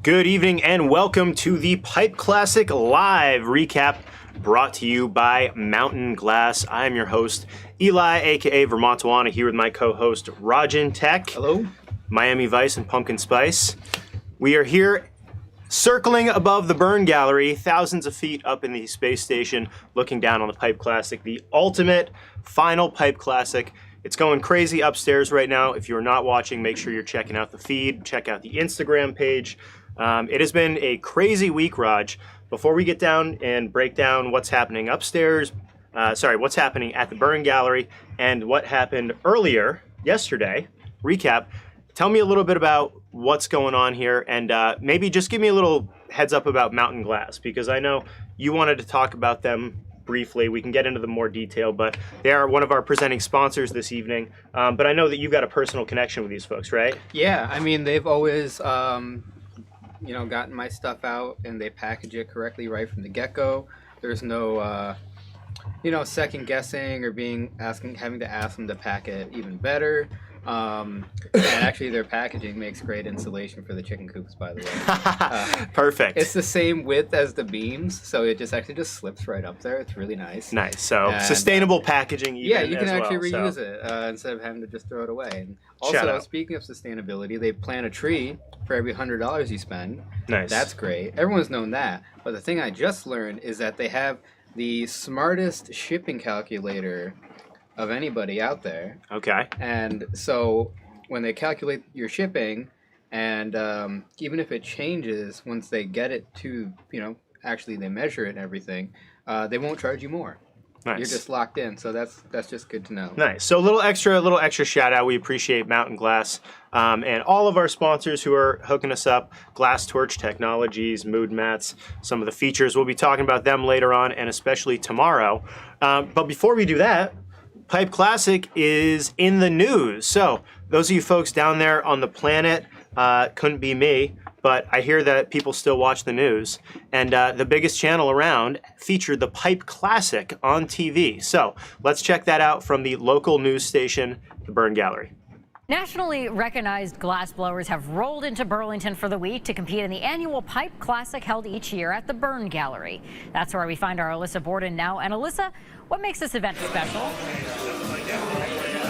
Good evening and welcome to the Pipe Classic Live recap brought to you by Mountain Glass. I am your host, Eli, aka Vermontuana, here with my co-host, Raj and Tech. Hello. Miami Vice and Pumpkin Spice. We are here circling above the Bern Gallery, thousands of feet up in the space station, looking down on the Pipe Classic, the ultimate final Pipe Classic. It's going crazy upstairs right now. If you're not watching, make sure you're checking out the feed, check out the Instagram page. It has been a crazy week, Raj. Before we get down and break down what's happening upstairs, what's happening at the Bern Gallery and what happened earlier, yesterday, recap, tell me a little bit about what's going on here and maybe just give me a little heads up about Mountain Glass, because I know you wanted to talk about them briefly. We can get into the more detail, but they are one of our presenting sponsors this evening. But I know that you've got a personal connection with these folks, right? Yeah, I mean, they've always gotten my stuff out and they package it correctly right from the get-go. There's no second guessing or having to ask them to pack it even better. And actually their packaging makes great insulation for the chicken coops, by the way. Perfect. It's the same width as the beams, so it just slips right up there. It's really nice. Nice. So sustainable packaging even. Yeah, you can actually reuse it instead of having to just throw it away. And also, speaking of sustainability, they plant a tree for every $100 you spend. Nice. That's great. Everyone's known that. But the thing I just learned is that they have the smartest shipping calculator of anybody out there. Okay. And so when they calculate your shipping, and even if it changes once they get it to, actually they measure it and everything, they won't charge you more. Nice. You're just locked in, so that's just good to know. Nice. So a little extra shout out. We appreciate Mountain Glass and all of our sponsors who are hooking us up. Glass Torch Technologies, Mood Mats, some of the features. We'll be talking about them later on and especially tomorrow. But before we do that, Pipe Classic is in the news. So those of you folks down there on the planet, couldn't be me, but I hear that people still watch the news. And the biggest channel around featured the Pipe Classic on TV. So let's check that out from the local news station, the Bern Gallery. Nationally recognized glassblowers have rolled into Burlington for the week to compete in the annual Pipe Classic held each year at the Bern Gallery. That's where we find our Alyssa Borden now. And Alyssa, what makes this event special?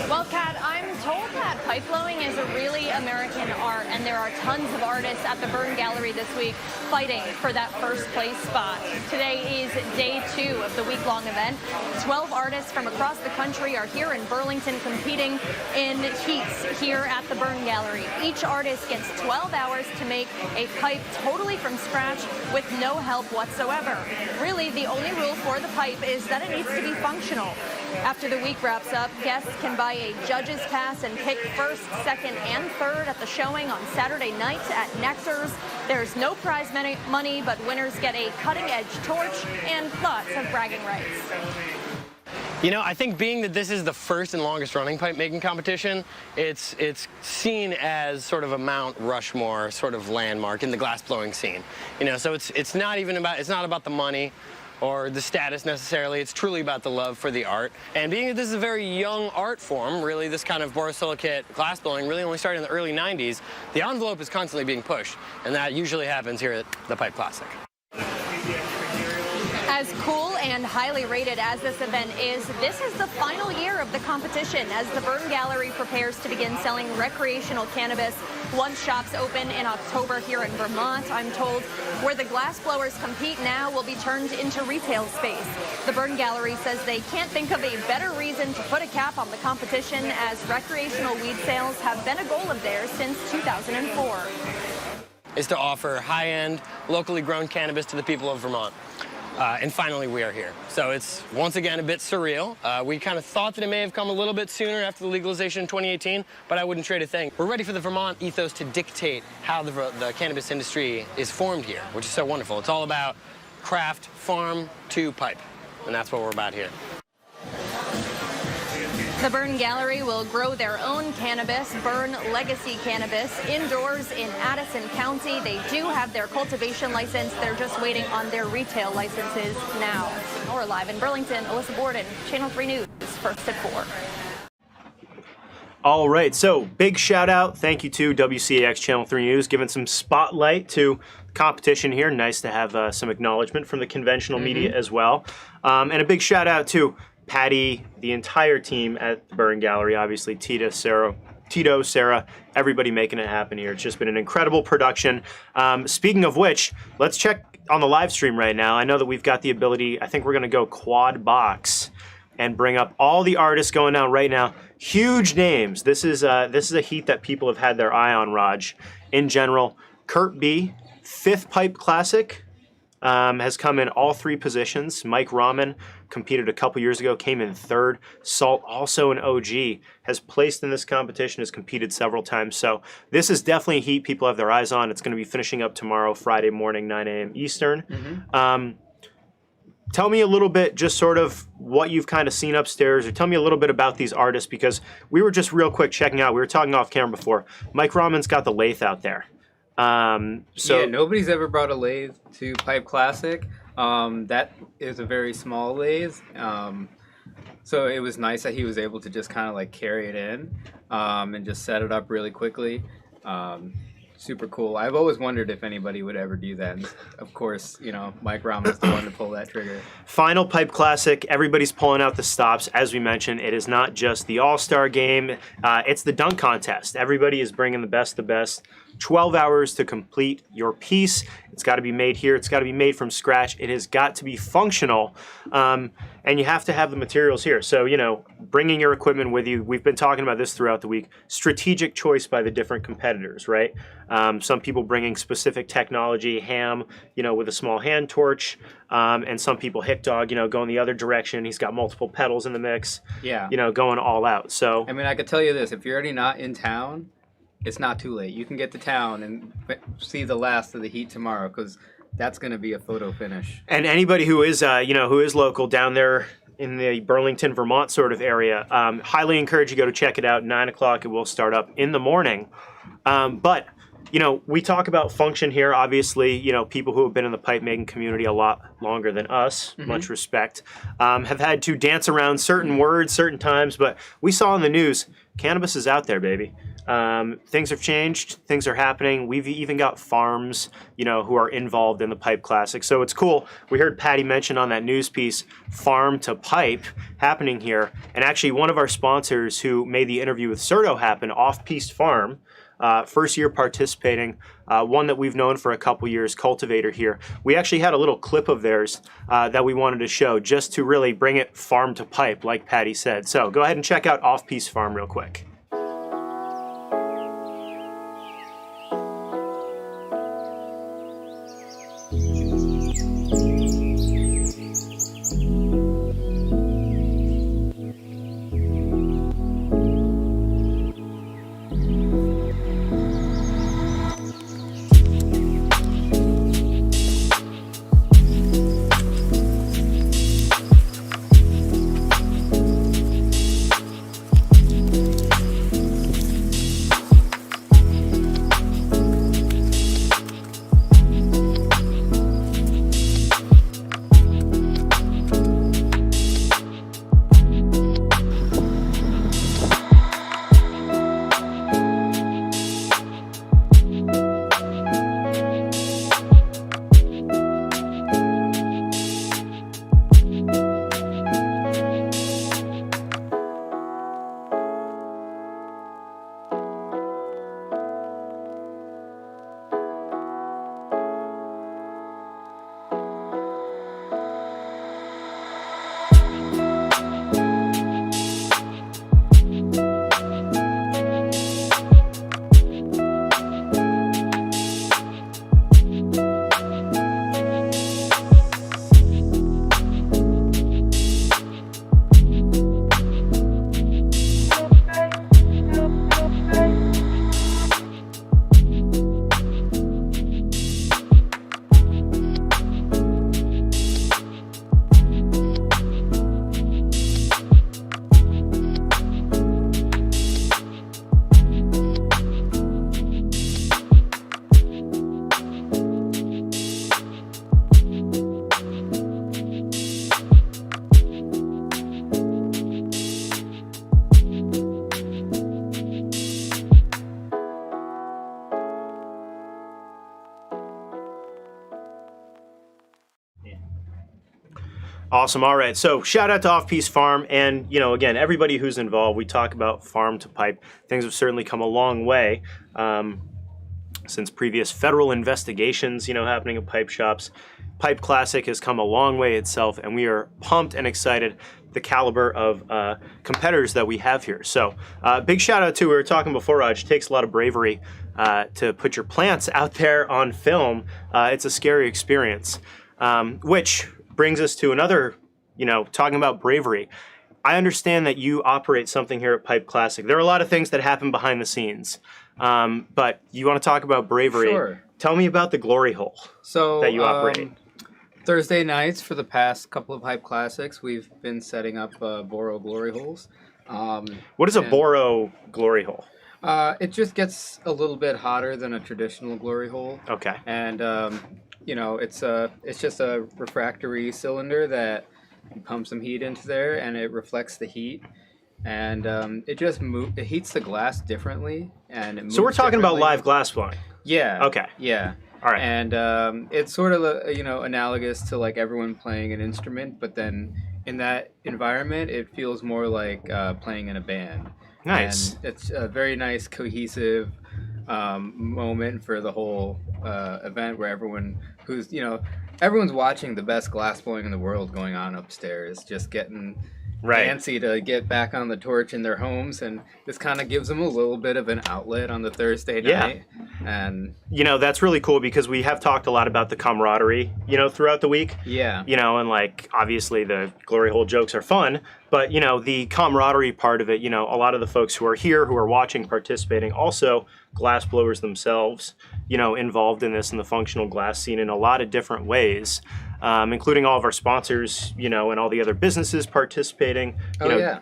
Well, Kat, I'm told that pipe blowing is a really American art, and there are tons of artists at the Bern Gallery this week fighting for that first place spot. Today is day 2 of the week-long event. 12 artists from across the country are here in Burlington competing in heats here at the Bern Gallery. Each artist gets 12 hours to make a pipe totally from scratch with no help whatsoever. Really, the only rule for the pipe is that it needs to be functional. After the week wraps up, guests can buy a judge's pass and pick first, second, and third at the showing on Saturday night at Nectar's. There's no prize money, but winners get a cutting-edge torch and lots of bragging rights. I think being that this is the first and longest running pipe making competition, it's seen as sort of a Mount Rushmore sort of landmark in the glass blowing scene. So it's not about the money or the status necessarily. It's truly about the love for the art. And being that this is a very young art form, really this kind of borosilicate glass blowing really only started in the early 90s, the envelope is constantly being pushed. And that usually happens here at the Pipe Classic. As cool and highly rated as this event is, this is the final year of the competition as the Bern Gallery prepares to begin selling recreational cannabis. Once shops open in October here in Vermont, I'm told, where the glass blowers compete now will be turned into retail space. The Bern Gallery says they can't think of a better reason to put a cap on the competition, as recreational weed sales have been a goal of theirs since 2004. Is to offer high-end, locally grown cannabis to the people of Vermont. And finally, we are here. So it's, once again, a bit surreal. We kind of thought that it may have come a little bit sooner after the legalization in 2018, but I wouldn't trade a thing. We're ready for the Vermont ethos to dictate how the cannabis industry is formed here, which is so wonderful. It's all about craft, farm to pipe, and that's what we're about here. The Bern Gallery will grow their own cannabis, Bern Legacy Cannabis, indoors in Addison County. They do have their cultivation license. They're just waiting on their retail licenses now. We're live in Burlington. Alyssa Borden, Channel 3 News, first at 4. All right, so big shout out. Thank you to WCAX Channel 3 News, giving some spotlight to competition here. Nice to have some acknowledgement from the conventional media as well. And a big shout out to Patty, the entire team at the Bern Gallery, obviously Tito, Sarah, everybody making it happen here. It's just been an incredible production. Speaking of which, let's check on the live stream right now. I know that we've got the ability, I think we're going to go quad box and bring up all the artists going down right now. Huge names. This is a heat that people have had their eye on, Raj. In general, Kurt B, 5th Pipe Classic, has come in all 3 positions. Mike Rahman competed a couple years ago, came in 3rd. Salt, also an OG, has placed in this competition, has competed several times. So this is definitely a heat people have their eyes on. It's going to be finishing up tomorrow, Friday morning, 9 a.m. Eastern. Tell me a little bit, just sort of what you've kind of seen upstairs, or tell me a little bit about these artists, because we were just real quick checking out. We were talking off camera before. Mike Rahman's got the lathe out there. Yeah, nobody's ever brought a lathe to Pipe Classic. That is a very small lathe. So it was nice that he was able to just kind of like carry it in and just set it up really quickly. Super cool. I've always wondered if anybody would ever do that. And of course, you know, Mike Rahman's the one to pull that trigger. Final Pipe Classic. Everybody's pulling out the stops. As we mentioned, it is not just the All-Star game. It's the dunk contest. Everybody is bringing the best of the best. 12 hours to complete your piece. It's got to be made here. It's got to be made from scratch. It has got to be functional. And you have to have the materials here. So, you know, bringing your equipment with you. We've been talking about this throughout the week. Strategic choice by the different competitors, right? Some people bringing specific technology, ham, you know, with a small hand torch. And some people, Hick Dog, you know, going the other direction. He's got multiple pedals in the mix. Yeah. You know, going all out. So, I mean, I could tell you this. If you're already not in town, it's not too late. You can get to town and see the last of the heat tomorrow, because that's going to be a photo finish. And anybody who is, you know, who is local down there in the Burlington, Vermont sort of area, highly encourage you to go to check it out. 9 o'clock, it will start up in the morning. But, you know, we talk about function here. Obviously, you know, people who have been in the pipe making community a lot longer than us, much respect, have had to dance around certain words, certain times. But we saw in the news, cannabis is out there, baby. Things have changed. Things are happening. We've even got farms, you know, who are involved in the Pipe Classic. So it's cool. We heard Patty mention on that news piece, farm to pipe happening here. And actually one of our sponsors who made the interview with Serto happen, Off Piste Farm, first year participating, one that we've known for a couple years, Cultivator here. We actually had a little clip of theirs that we wanted to show just to really bring it farm to pipe, like Patty said. So go ahead and check out Off Piste Farm real quick. Awesome. All right. So shout out to Off Piece Farm, and again, everybody who's involved. We talk about farm to pipe. Things have certainly come a long way since previous federal investigations, happening at pipe shops. Pipe Classic has come a long way itself, and we are pumped and excited the caliber of competitors that we have here. So big shout out to, we were talking before, Raj, it takes a lot of bravery to put your plants out there on film. It's a scary experience, which brings us to another, talking about bravery. I understand that you operate something here at Pipe Classic. There are a lot of things that happen behind the scenes, but you want to talk about bravery. Sure. Tell me about the glory hole that you operate. Thursday nights for the past couple of Pipe Classics, we've been setting up Boro glory holes. What is a Boro glory hole? It just gets a little bit hotter than a traditional glory hole. Okay. And it's just a refractory cylinder that you pump some heat into there, and it reflects the heat, and it heats the glass differently, and it moves. So we're talking about live glass blowing. Yeah. Okay. Yeah. All right. And it's sort of analogous to like everyone playing an instrument, but then in that environment, it feels more like playing in a band. Nice. And it's a very nice cohesive moment for the whole event, where everyone's watching the best glass blowing in the world going on upstairs, just getting fancy to get back on the torch in their homes, and this kind of gives them a little bit of an outlet on the Thursday night. And that's really cool, because we have talked a lot about the camaraderie throughout the week. And like obviously the glory hole jokes are fun, but the camaraderie part of it, a lot of the folks who are here, who are watching, participating, also glass blowers themselves, involved in this, in the functional glass scene in a lot of different ways, including all of our sponsors, and all the other businesses participating,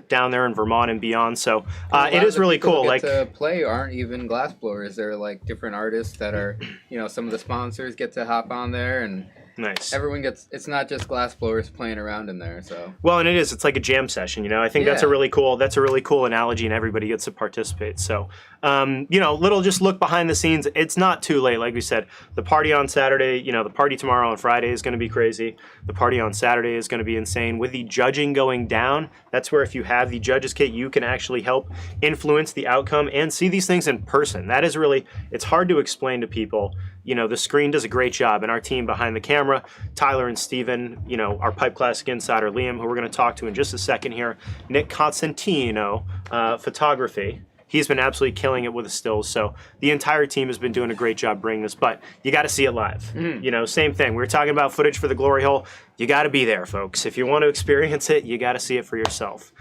down there in Vermont and beyond. So it is really cool. Like to play aren't even glass blowers; they're like different artists that are, some of the sponsors get to hop on there, and nice. Everyone gets. It's not just glass blowers playing around in there. So well, and it's like a jam session. I think that's a really cool analogy, and everybody gets to participate. So little just look behind the scenes. It's not too late. Like we said, the party on Saturday, the party tomorrow on Friday is going to be crazy. The party on Saturday is going to be insane. With the judging going down, that's where if you have the judges kit, you can actually help influence the outcome and see these things in person. That is really, it's hard to explain to people. The screen does a great job, and our team behind the camera, Tyler and Steven, our Pipe Classic insider, Liam, who we're going to talk to in just a second here, Nick Constantino, photography. He's been absolutely killing it with the stills. So the entire team has been doing a great job bringing this, but you got to see it live. Same thing. We were talking about footage for the glory hole. You got to be there, folks. If you want to experience it, you got to see it for yourself.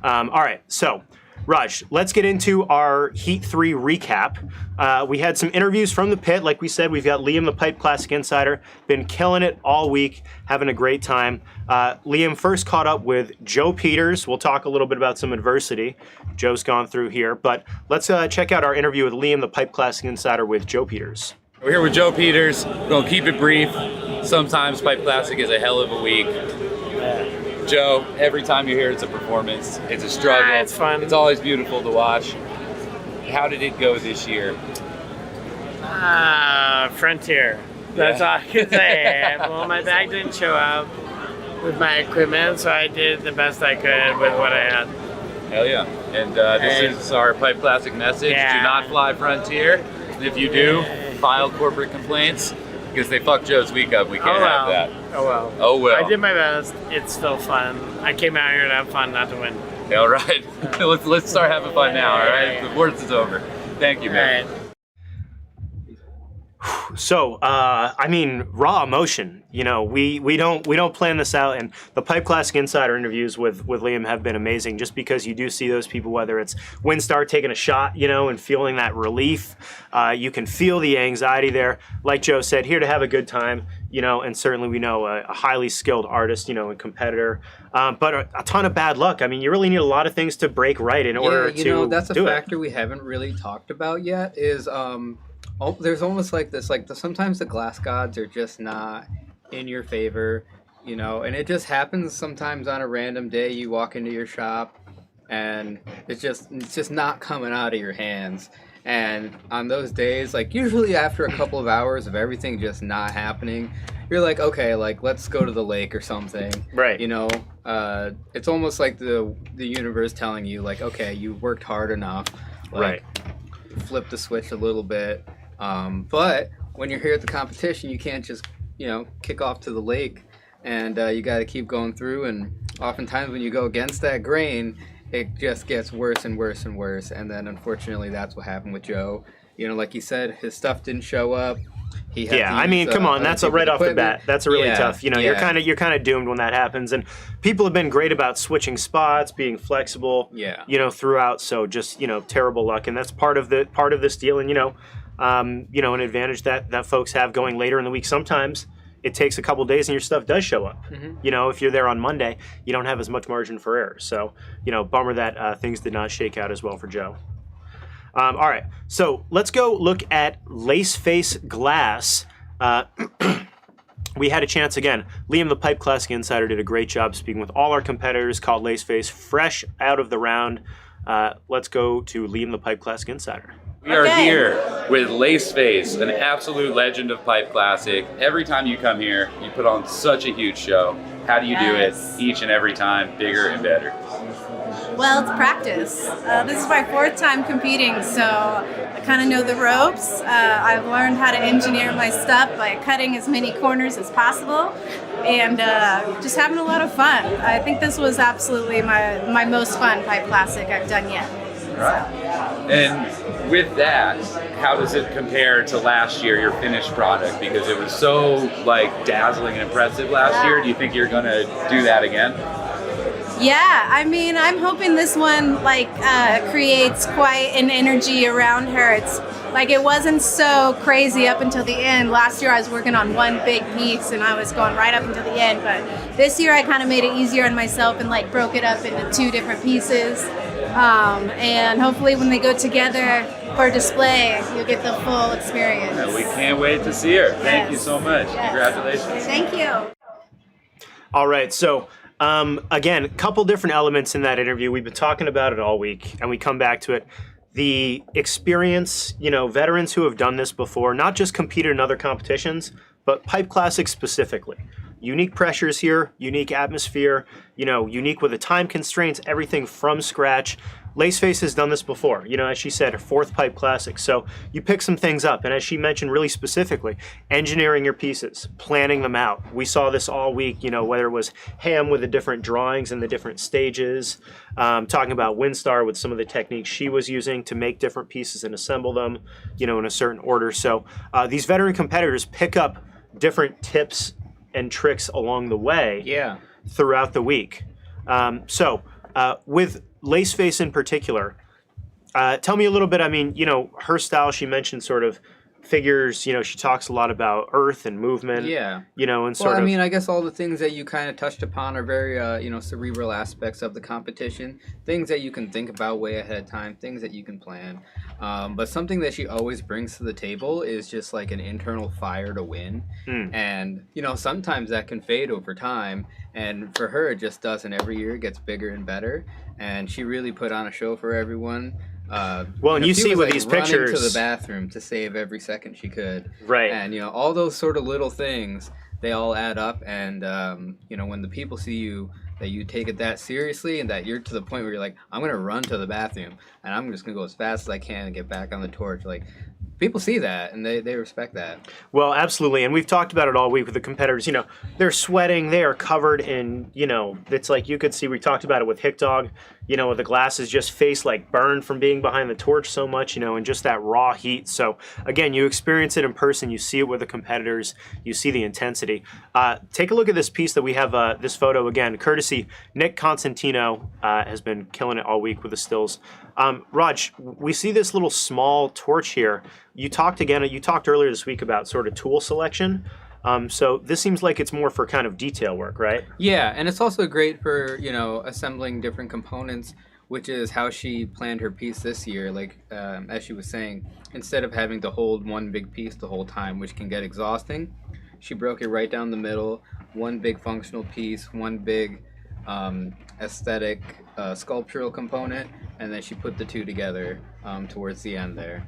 All right. So Raj, let's get into our Heat 3 recap. We had some interviews from the pit. Like we said, we've got Liam, the Pipe Classic insider, been killing it all week, having a great time. Liam first caught up with Joe Peters. We'll talk a little bit about some adversity Joe's gone through here, but let's check out our interview with Liam, the Pipe Classic insider, with Joe Peters. We're here with Joe Peters. We're going to keep it brief. Sometimes Pipe Classic is a hell of a week. Joe, every time you're here, it's a performance. It's a struggle. It's fun. It's always beautiful to watch. How did it go this year? Frontier. That's all I can say. Well, my bag didn't show up with my equipment, so I did the best I could with what I had. Hell yeah. And this is our Pipe Classic message. Yeah. Do not fly Frontier. And if you do, file corporate complaints, because they fucked Joe's week up. We can't have that. Oh well. Oh well. I did my best. It's still fun. I came out here to have fun, not to win. All right. let's start having fun now. All right. The worst is over. Thank you, man. All right. So, raw emotion. We don't plan this out, and the Pipe Classic Insider interviews with Liam have been amazing. Just because you do see those people, whether it's Winstar taking a shot, and feeling that relief, you can feel the anxiety there. Like Joe said, here to have a good time, and certainly we know a highly skilled artist, and competitor, but a ton of bad luck. You really need a lot of things to break right in order to that's a do factor we haven't really talked about yet. Is there's almost like this, sometimes the glass gods are just not in your favor, and it just happens sometimes on a random day. You walk into your shop and it's just not coming out of your hands. And on those days, like usually after a couple of hours of everything just not happening, you're like, okay, like let's go to the lake or something. Right. You know, it's almost like the universe telling you, like, okay, you worked hard enough. Like, flip the switch a little bit. But when you're here at the competition, you can't just, you know, kick off to the lake, and you got to keep going through. And oftentimes when you go against that grain, it just gets worse and worse and worse. And then unfortunately, that's what happened with Joe. You know, like you said, his stuff didn't show up. He had I mean, come on, that's right off the bat. That's a really tough. You know, you're kind of doomed when that happens. And people have been great about switching spots, being flexible. Yeah. You know, throughout. So just, you know, terrible luck, and that's part of this deal. And you know, an advantage that folks have going later in the week. Sometimes it takes a couple days and your stuff does show up. You know, if you're there on Monday, you don't have as much margin for error. So, you know, bummer that things did not shake out as well for Joe. All right, so let's go look at Lace Face Glass. We had a chance again. Liam, the Pipe Classic Insider, did a great job speaking with all our competitors, called Lace Face, fresh out of the round. Let's go to Liam, the Pipe Classic Insider. We are here with Lace Face, an absolute legend of Pipe Classic. Every time you come here, you put on such a huge show. How do you do it each and every time, bigger and better? Well, it's practice. This is my 4th time competing, so I kind of know the ropes. I've learned how to engineer my stuff by cutting as many corners as possible and just having a lot of fun. I think this was absolutely my most fun Pipe Classic I've done yet. Right. And with that, how does it compare to last year, your finished product? Because it was so like dazzling and impressive last year. Do you think you're gonna do that again? Yeah, I mean, I'm hoping this one creates quite an energy around her. It's like it wasn't so crazy up until the end. Last year I was working on one big piece and I was going right up until the end, but this year I kind of made it easier on myself and like broke it up into 2 different pieces. And hopefully when they go together for display, you'll get the full experience. Yeah, we can't wait to see her. Thank you so much. Congratulations. Thank you. All right, so again, a couple different elements in that interview. We've been talking about it all week, and we come back to it. The experience, you know, veterans who have done this before, not just competed in other competitions, but Pipe Classic specifically. Unique pressures here, unique atmosphere, you know, unique with the time constraints, everything from scratch. Laceface has done this before, you know, as she said, her 4th Pipe Classic. So you pick some things up, and as she mentioned really specifically, engineering your pieces, planning them out. We saw this all week, you know, whether it was Ham with the different drawings and the different stages, talking about Windstar with some of the techniques she was using to make different pieces and assemble them, you know, in a certain order. So these veteran competitors pick up different tips and tricks along the way throughout the week. With Laceface in particular, tell me a little bit, I mean, you know, her style, she mentioned sort of figures, you know, she talks a lot about earth and movement. Yeah. You know, and I mean, I guess all the things that you kind of touched upon are very, you know, cerebral aspects of the competition. Things that you can think about way ahead of time, things that you can plan. But something that she always brings to the table is just like an internal fire to win. And, you know, sometimes that can fade over time. And for her, it just doesn't. Every year it gets bigger and better. And she really put on a show for everyone. Well, and you see with these pictures, running to the bathroom to save every second she could, right? And you know, all those sort of little things, they all add up. And you know, when the people see you, that you take it that seriously, and that you're to the point where you're like, I'm gonna run to the bathroom, and I'm just gonna go as fast as I can and get back on the torch. Like, people see that, and they respect that. Well, absolutely, and we've talked about it all week with the competitors. You know, they're sweating, they are covered in, you know, it's like you could see, we talked about it with Hick Dog, you know, the glasses just face like burned from being behind the torch so much, you know, and just that raw heat. So again, you experience it in person, you see it with the competitors, you see the intensity. Take a look at this piece that we have, this photo again, courtesy Nick Constantino, has been killing it all week with the stills. Raj, we see this little small torch here. You talked earlier this week about sort of tool selection. So this seems like it's more for kind of detail work, right? Yeah, and it's also great for, you know, assembling different components, which is how she planned her piece this year. Like, as she was saying, instead of having to hold one big piece the whole time, which can get exhausting, she broke it right down the middle, one big functional piece, one big aesthetic sculptural component, and then she put the two together towards the end there.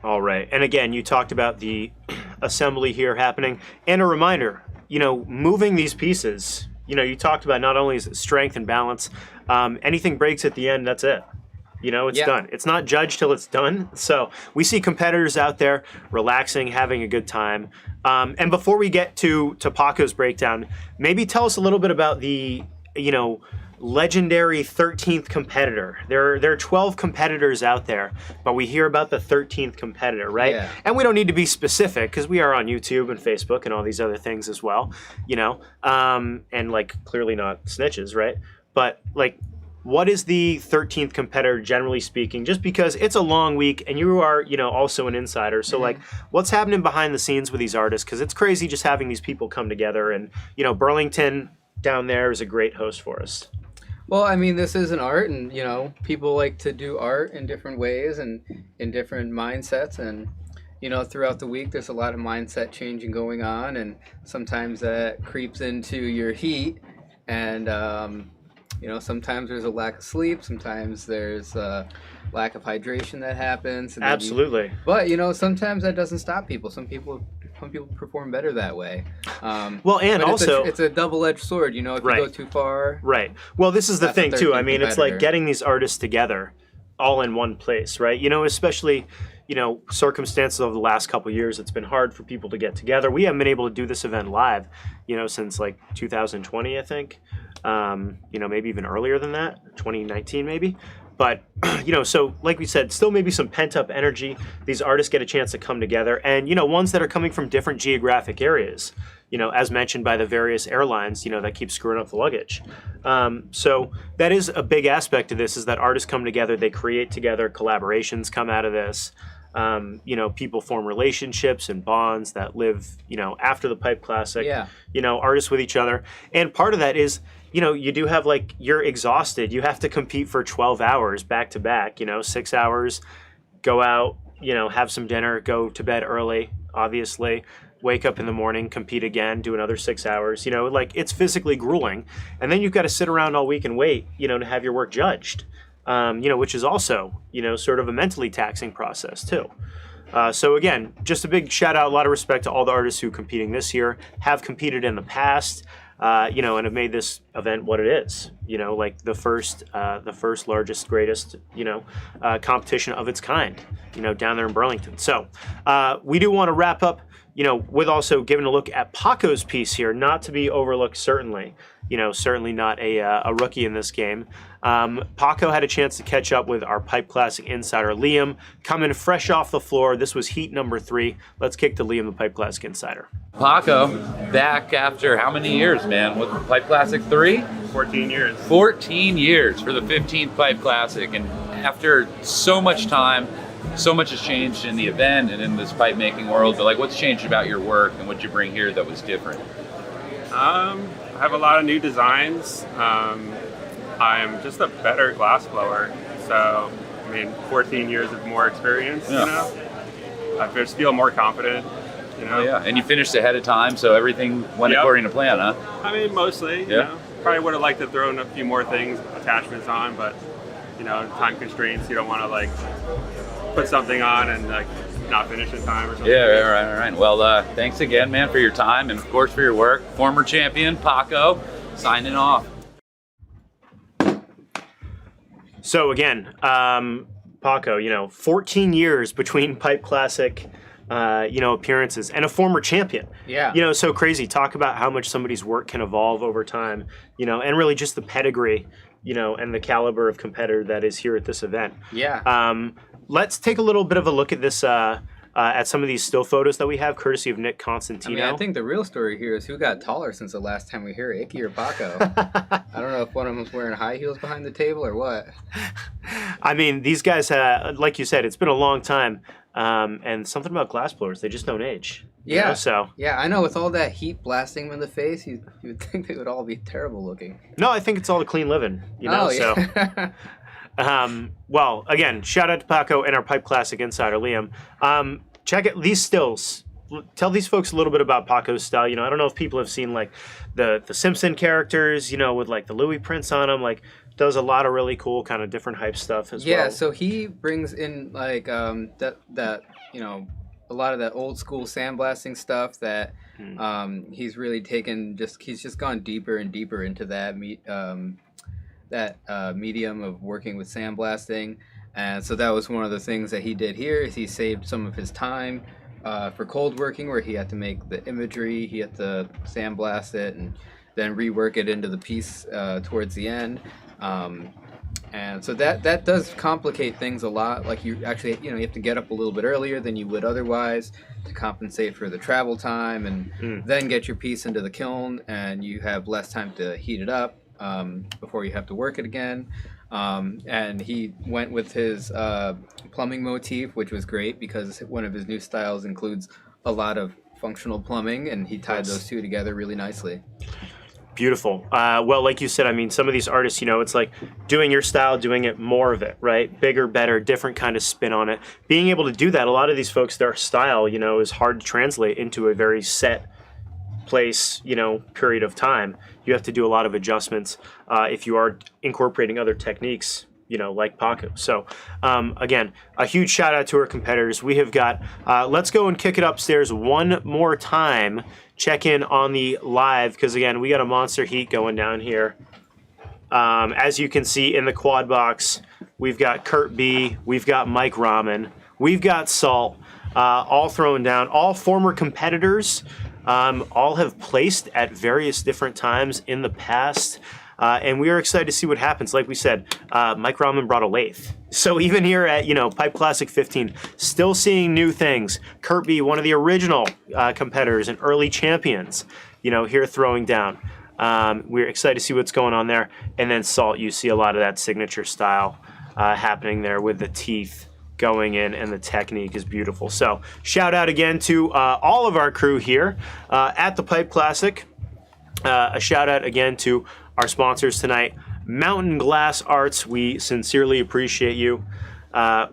All right. And again, you talked about the assembly here happening. And a reminder, moving these pieces, you talked about not only is it strength and balance, anything breaks at the end, that's it. It's done. It's not judged till it's done. So we see competitors out there relaxing, having a good time. And before we get to Paco's breakdown, maybe tell us a little bit about the, legendary 13th competitor. There are 12 competitors out there, but we hear about the 13th competitor, right? Yeah. And we don't need to be specific because we are on YouTube and Facebook and all these other things as well, and like clearly not snitches, right? But like, what is the 13th competitor, generally speaking, just because it's a long week and you are, also an insider. So like, what's happening behind the scenes with these artists? Because it's crazy just having these people come together, and, Burlington down there is a great host for us. Well, I mean, this is an art, and, people like to do art in different ways and in different mindsets. And, throughout the week, there's a lot of mindset changing going on. And sometimes that creeps into your heat. And, sometimes there's a lack of sleep. Sometimes there's a lack of hydration that happens. And Absolutely. But, sometimes that doesn't stop people. Some people perform better that way. Well, and also it's a double-edged sword, if you go too far. Right. Well, this is the That's thing the too. 13th I mean, it's like getting these artists together all in one place, right? Especially, circumstances over the last couple of years, it's been hard for people to get together. We haven't been able to do this event live, since like 2020, I think. Maybe even earlier than that, 2019 maybe. But, so like we said, still maybe some pent-up energy. These artists get a chance to come together. And, ones that are coming from different geographic areas, as mentioned by the various airlines, that keep screwing up the luggage. So that is a big aspect of this, is that artists come together, they create together, collaborations come out of this. People form relationships and bonds that live, after the Pipe Classic, artists with each other. And part of that is, you do have you're exhausted. You have to compete for 12 hours back to back, 6 hours, go out, have some dinner, go to bed early, obviously, wake up in the morning, compete again, do another 6 hours, it's physically grueling. And then you've got to sit around all week and wait, to have your work judged, which is also, sort of a mentally taxing process too. So again, just a big shout out, a lot of respect to all the artists who are competing this year, have competed in the past, and have made this event what it is, the first largest, greatest, competition of its kind, down there in Burlington. So we do want to wrap up, with also giving a look at Paco's piece here, not to be overlooked, certainly, certainly not a rookie in this game. Paco had a chance to catch up with our Pipe Classic insider, Liam, coming fresh off the floor. This was heat number 3. Let's kick to Liam, the Pipe Classic insider. Paco, back after how many years, man? With Pipe Classic 3? 14 years. 14 years for the 15th Pipe Classic. And after so much time, so much has changed in the event and in this pipe making world, but what's changed about your work and what you bring here that was different? I have a lot of new designs. I'm just a better glass blower. So, 14 years of more experience, I just feel more confident, Yeah, and you finished ahead of time, so everything went according to plan, huh? Mostly, Probably would have liked to throw in a few more things, attachments on, but, time constraints, you don't want to, put something on and, not finish in time or something. Yeah, all right. Well, thanks again, man, for your time and, of course, for your work. Former champion, Paco, signing off. So again, Paco, 14 years between Pipe Classic, appearances, and a former champion. Yeah. So crazy. Talk about how much somebody's work can evolve over time, and really just the pedigree, and the caliber of competitor that is here at this event. Yeah. Let's take a little bit of a look at this, at some of these still photos that we have, courtesy of Nick Constantino. I think the real story here is who got taller since the last time we hear Icky or Paco. I don't know if one of them was wearing high heels behind the table or what. These guys, like you said, it's been a long time, and something about glass blowers, they just don't age. Yeah. So yeah, I know, with all that heat blasting them in the face, you would think they would all be terrible looking. No, I think it's all the clean living, Oh, yeah. So. Well, again, shout out to Paco and our Pipe Classic insider, Liam. Check it, these stills, tell these folks a little bit about Paco's style. I don't know if people have seen like the Simpson characters, with like the Louis prints on them. Like, does a lot of really cool kind of different hype stuff as well. Yeah, so he brings in like that a lot of that old school sandblasting stuff that he's really taken. He's just gone deeper and deeper into that medium of working with sandblasting. And so that was one of the things that he did here. Is he saved some of his time for cold working, where he had to make the imagery, he had to sandblast it, and then rework it into the piece towards the end. And so that does complicate things a lot. Like you actually, you have to get up a little bit earlier than you would otherwise to compensate for the travel time, and then get your piece into the kiln, and you have less time to heat it up before you have to work it again. And he went with his plumbing motif, which was great because one of his new styles includes a lot of functional plumbing, and he tied those two together really nicely. Beautiful. Well, like you said, I mean, some of these artists, it's like doing your style, doing it more of it, right? Bigger, better, different kind of spin on it. Being able to do that, a lot of these folks, their style, is hard to translate into a very set place, period of time. You have to do a lot of adjustments if you are incorporating other techniques, like Paco. So, again, a huge shout out to our competitors. We have got, let's go and kick it upstairs one more time. Check in on the live, because again, we got a monster heat going down here. As you can see in the quad box, we've got Kurt B, we've got Mike Ramen, we've got Salt, all thrown down, all former competitors. All have placed at various different times in the past. And we are excited to see what happens. Like we said, Mike Ramen brought a lathe. So even here at, Pipe Classic 15, still seeing new things. Kurt B, one of the original competitors and early champions, here throwing down. We're excited to see what's going on there. And then Salt, you see a lot of that signature style happening there with the teeth going in, and the technique is beautiful. So shout out again to all of our crew here at the Pipe Classic. A shout out again to our sponsors tonight, Mountain Glass Arts. We sincerely appreciate you.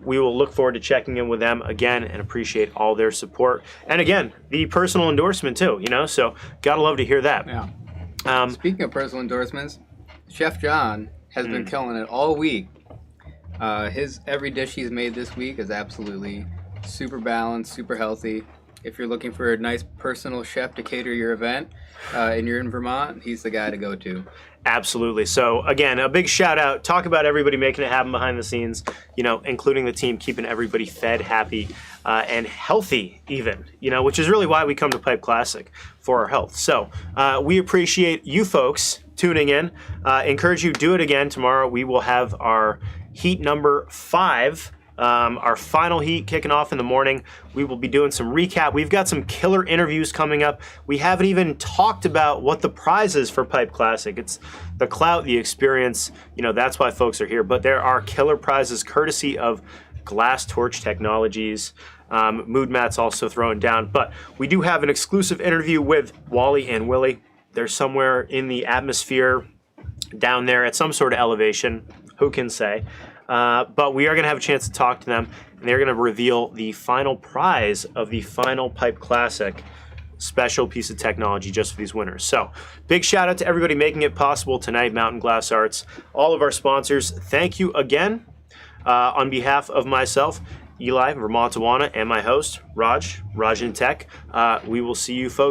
We will look forward to checking in with them again and appreciate all their support. And again, the personal endorsement too, so gotta love to hear that. Yeah. Speaking of personal endorsements, Chef John has been killing it all week. Every dish he's made this week is absolutely super balanced, super healthy. If you're looking for a nice personal chef to cater your event and you're in Vermont, he's the guy to go to. Absolutely. So again, a big shout out. Talk about everybody making it happen behind the scenes, including the team, keeping everybody fed, happy, and healthy even, which is really why we come to Pipe Classic, for our health. So we appreciate you folks tuning in. Encourage you, do it again tomorrow. We will have our heat number 5. Our final heat kicking off in the morning. We will be doing some recap. We've got some killer interviews coming up. We haven't even talked about what the prize is for Pipe Classic. It's the clout, the experience. That's why folks are here. But there are killer prizes courtesy of Glass Torch Technologies. Mood Mat's also thrown down. But we do have an exclusive interview with Wally and Willie. They're somewhere in the atmosphere down there at some sort of elevation. Who can say? But we are going to have a chance to talk to them, and they're going to reveal the final prize of the final Pipe Classic special piece of technology just for these winners. So big shout out to everybody making it possible tonight, Mountain Glass Arts, all of our sponsors. Thank you again. On behalf of myself, Eli, Vermont Tawana, and my host, Raj and Tech, we will see you folks